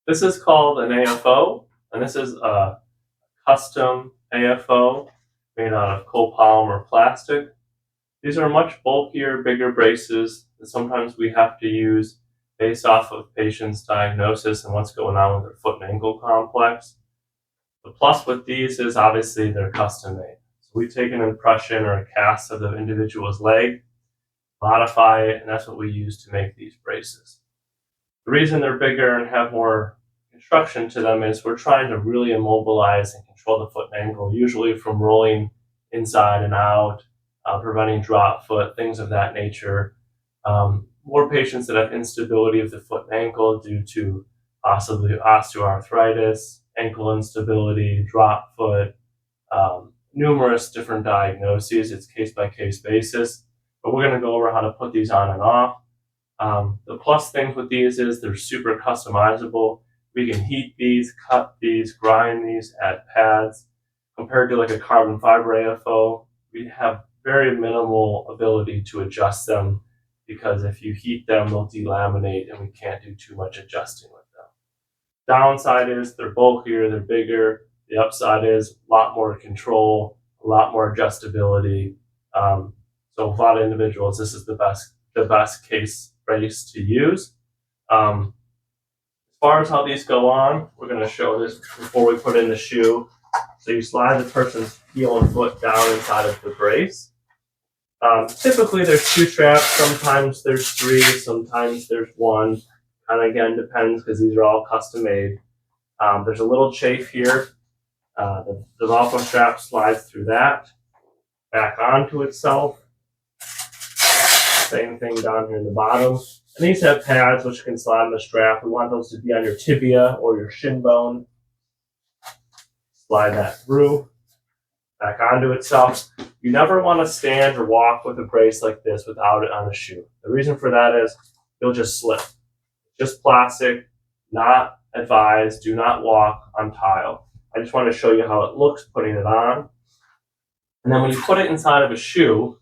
This is called an AFO, and this is a custom AFO made out of copolymer plastic. These are much bulkier, bigger braces that sometimes we have to use based off of patient's diagnosis and what's going on with their foot and ankle complex. The plus with these is obviously they're custom made. So we take an impression or a cast of the individual's leg, modify it, and that's what we use to make these braces. The reason they're bigger and have more construction to them is we're trying to really immobilize and control the foot and ankle, usually from rolling inside and out, preventing drop foot, things of that nature. More patients that have instability of the foot and ankle due to possibly osteoarthritis, ankle instability, drop foot, numerous different diagnoses. It's case-by-case basis, but we're going to go over how to put these on and off. The plus things with these is they're super customizable. We can heat these, cut these, grind these, add pads. Compared to like a carbon fiber AFO, we have very minimal ability to adjust them because if you heat them, they'll delaminate and we can't do too much adjusting with them. Downside is they're bulkier, they're bigger. The upside is a lot more control, a lot more adjustability. So a lot of individuals, this is the best case brace to use. As far as how these go on, we're going to show this before we put in the shoe. So you slide the person's heel and foot down inside of the brace. Typically there's 2 straps, sometimes there's 3, sometimes there's 1. Kind of again depends because these are all custom made. There's a little chafe here. The Velcro strap slides through that, back onto itself. Same thing down here in the bottom. And these have pads which can slide on the strap. We want those to be on your tibia or your shin bone. Slide that through, back onto itself. You never want to stand or walk with a brace like this without it on a shoe. The reason for that is you'll just slip. Just plastic, not advised. Do not walk on tile. I just want to show you how it looks putting it on. And then when you put it inside of a shoe,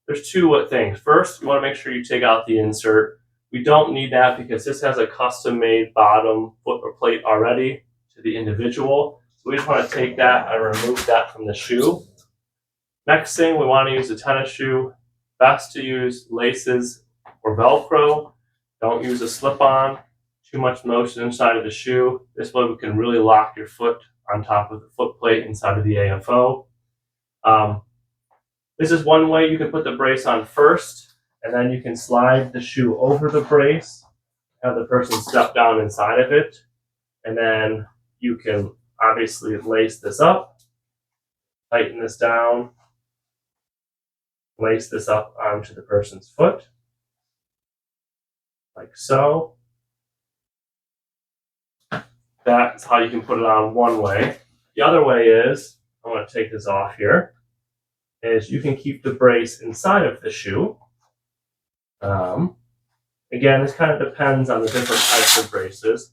there's 2 things. First, you want to make sure you take out the insert. We don't need that because this has a custom-made bottom foot or plate already to the individual. So we just want to take that and remove that from the shoe. Next thing, we want to use a tennis shoe. Best to use laces or Velcro. Don't use a slip-on. Too much motion inside of the shoe. This way we can really lock your foot on top of the foot plate inside of the AFO. This is one way you can put the brace on first, and then you can slide the shoe over the brace, have the person step down inside of it, and then you can obviously lace this up, tighten this down, lace this up onto the person's foot, like so. That's how you can put it on one way. The other way is, I'm going to take this off here, is you can keep the brace inside of the shoe. Again, this kind of depends on the different types of braces. As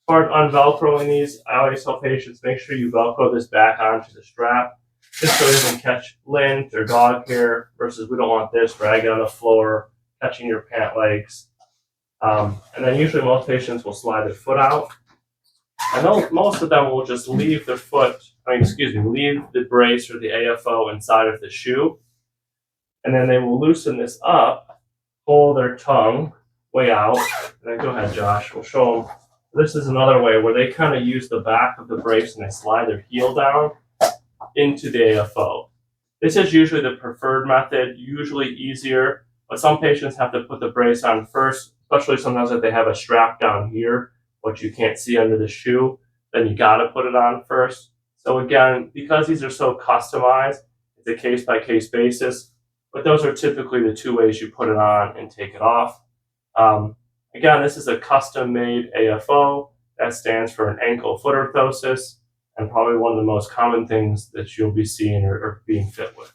far as unvelcroing these, I always tell patients, make sure you Velcro this back onto the strap, just so it doesn't catch lint or dog hair, versus we don't want this dragging on the floor, catching your pant legs. And then usually most patients will slide their foot out. I know most of them will just leave their leave the brace or the AFO inside of the shoe. And then they will loosen this up, pull their tongue way out. And then go ahead, Josh, we'll show them. This is another way where they kind of use the back of the brace and they slide their heel down into the AFO. This is usually the preferred method, usually easier, but some patients have to put the brace on first, especially sometimes if they have a strap down here, which you can't see under the shoe, then you got to put it on first. So again, because these are so customized, it's a case-by-case basis, but those are typically the 2 ways you put it on and take it off. Again, this is a custom-made AFO. That stands for an ankle foot orthosis, and probably one of the most common things that you'll be seeing or being fit with.